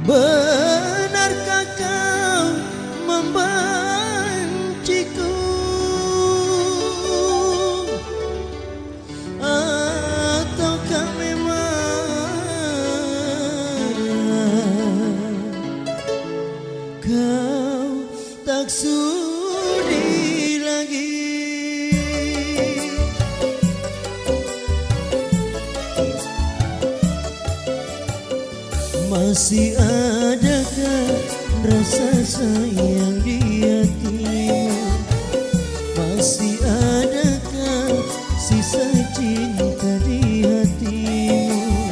Benarkah kau membenciku, ataukah memang kau tak sudi lagi? Masih adakah rasa sayang di hatimu? Masih adakah sisa cinta di hatimu?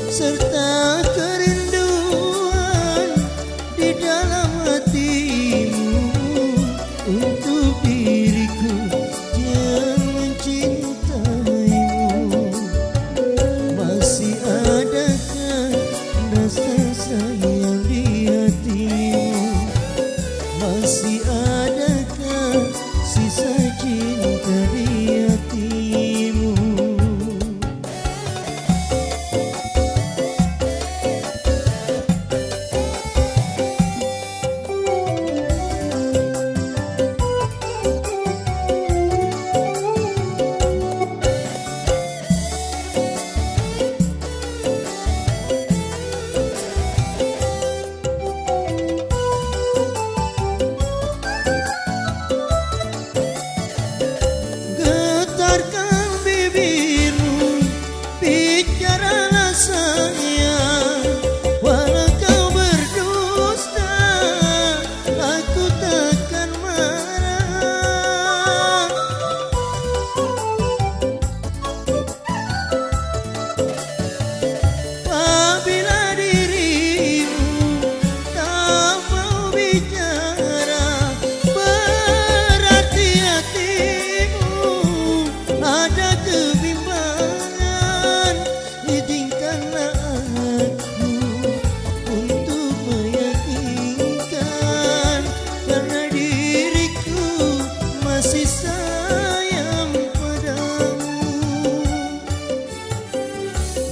Serta kerinduan di dalam hatimu untuk diriku yang mencintaimu. Masih adakah rasa sayang di hatimu? Masih adakah sisa cinta di hatimu? Getarkan bibirmu, bicaralah sayang. Walau kau berdusta, aku takkan marah. Apabila dirimu tak mau bicara, berarti hatimu ada kebimbangan. Izinkanlah aku untuk meyakinkan, karena diriku masih sayang padamu.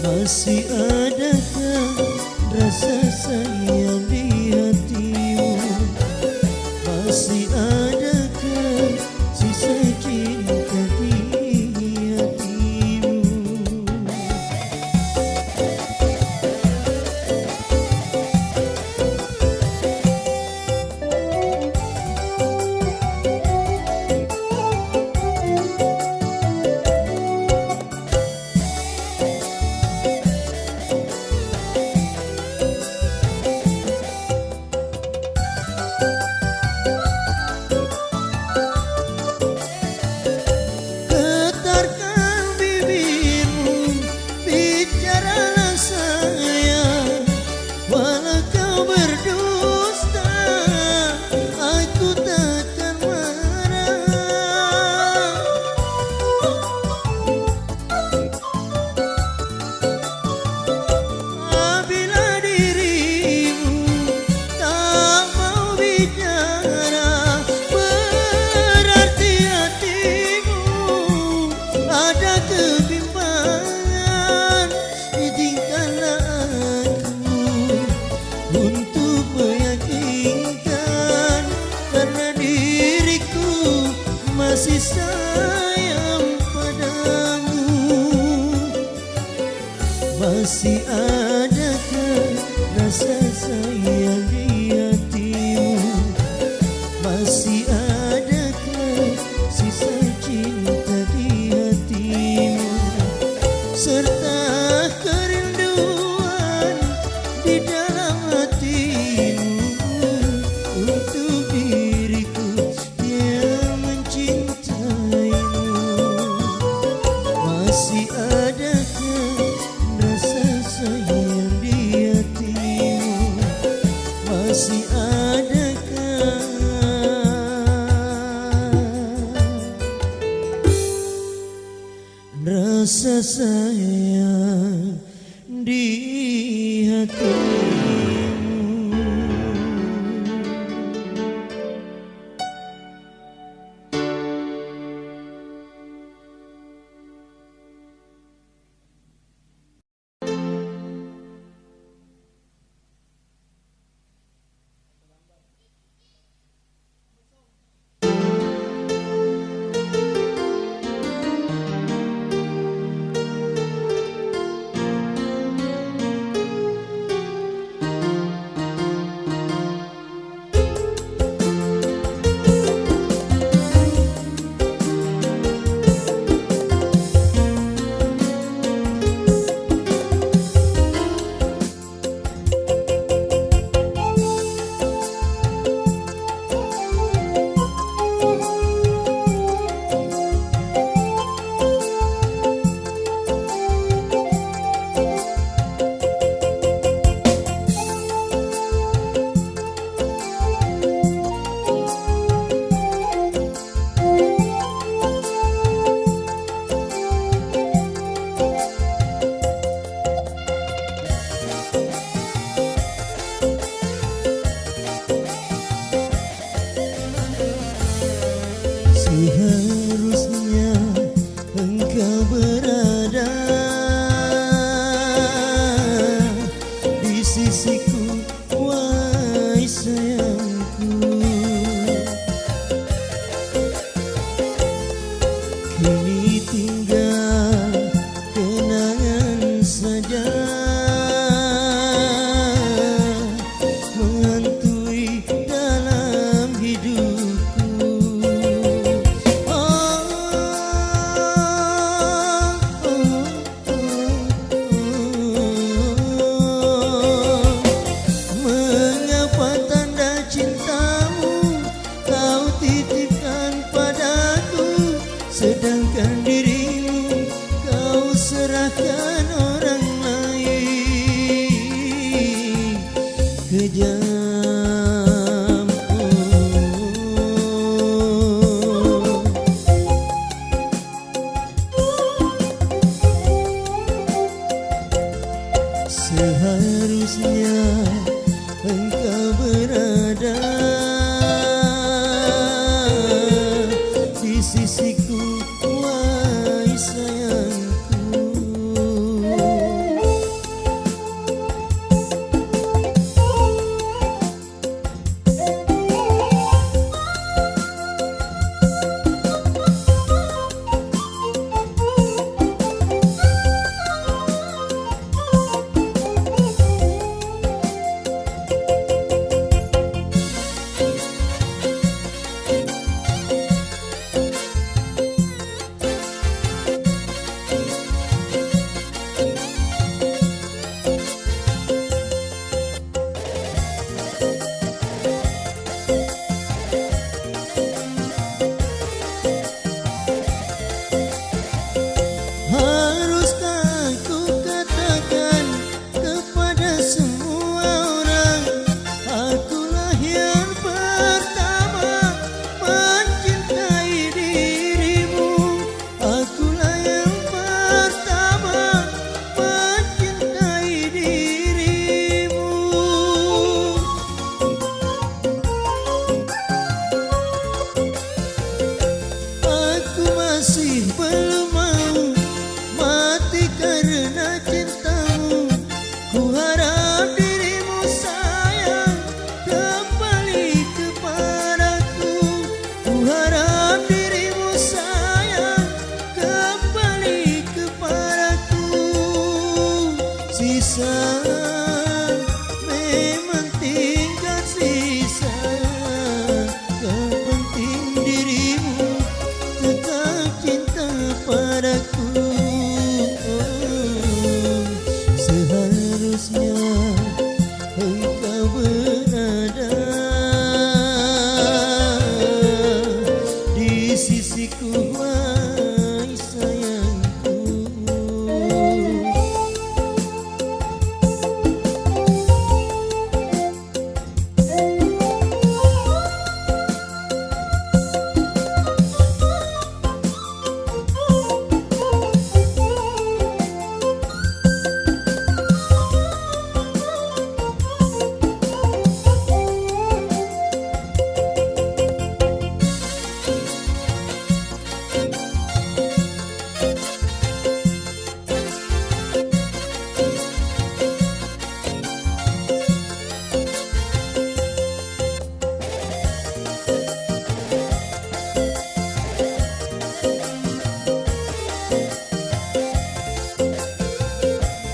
Masih adakah rasa sayang di hatimu? Masih adakah sisa cinta di hatimu? Getarkan bibirmu, bicaralah sayang. Walau kau berdusta, aku takkan marah. Apabila dirimu tak mau bicara, berarti hatimu ada kebimbangan. Izinkanlah aku untuk meyakinkan, karena diriku masih sayang padamu. Masih adakah rasa sayang di hatimu? Masih adakah sisa cinta di hatimu? Serta kerinduan di dalam hatimu untuk diriku yang mencintaimu. Masih adakah rasa sayang di hatimu? Masih adakah rasa sayang di hatimu? kejam. Seharusnya engkau berada di sisiku, wahai sayangku. Haruskah ku katakan kepada semua orang, akulah yang pertama mencintai dirimu. Akulah yang pertama mencintai dirimu. Aku masih belum mau mati karena cintamu. Ku harap dirimu sayang kembali kepadaku. Ku harap dirimu sayang kembali kepadaku. Sisa memang tinggal sisa, yang penting dirimu tetap cinta padaku. Seharusnya engkau berada di sisiku, wahai sayangku.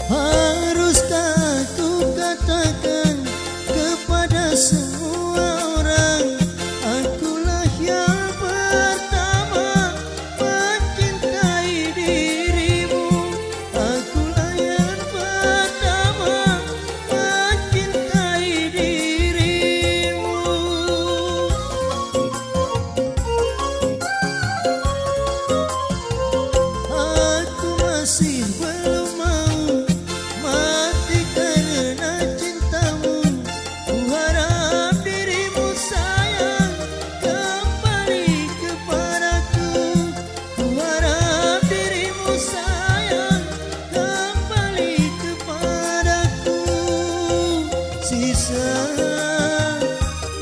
Haruskah ku katakan kepada semua orang, akulah yang pertama mencintai dirimu. Akulah yang pertama mencintai dirimu. Aku masih belum mau mati karena cintamu. Ku harap dirimu sayang kembali kepadaku. Ku harap dirimu sayang kembali kepadaku. Sisa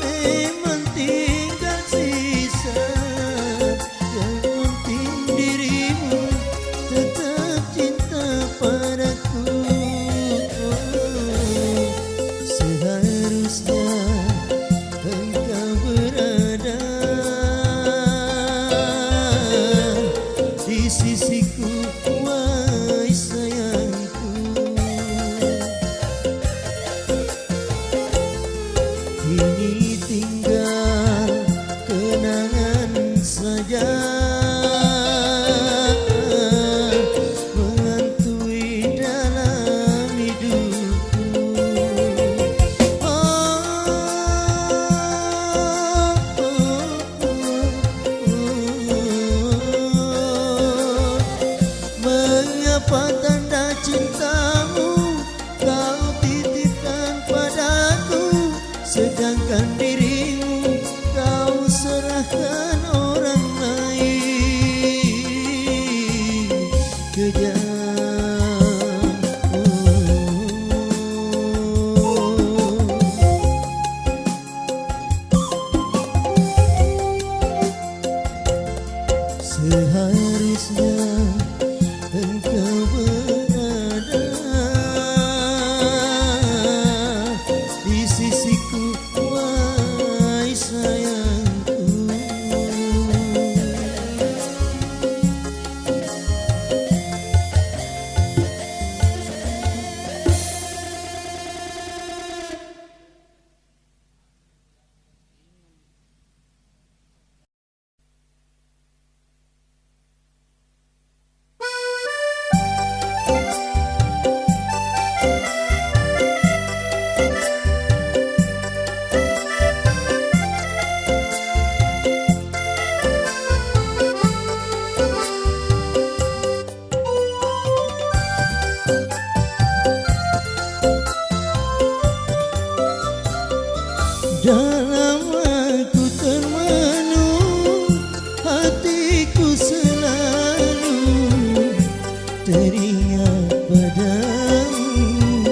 memang tinggal sisa, yang penting dirimu tetap cinta padaku. Seharusnya engkau berada di sisiku, wahai sayangku. Kini tinggal kenangan saja menghantui dalam hidupku. Oh, kan dirimu kau serahkan orang lain. Kejam seharusnya engkau berada di sisiku, wahai sayangku. Dalam aku termenung, hatiku selalu teringat padamu,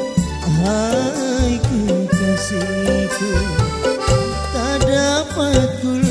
hai kekasihku. Tak dapat ku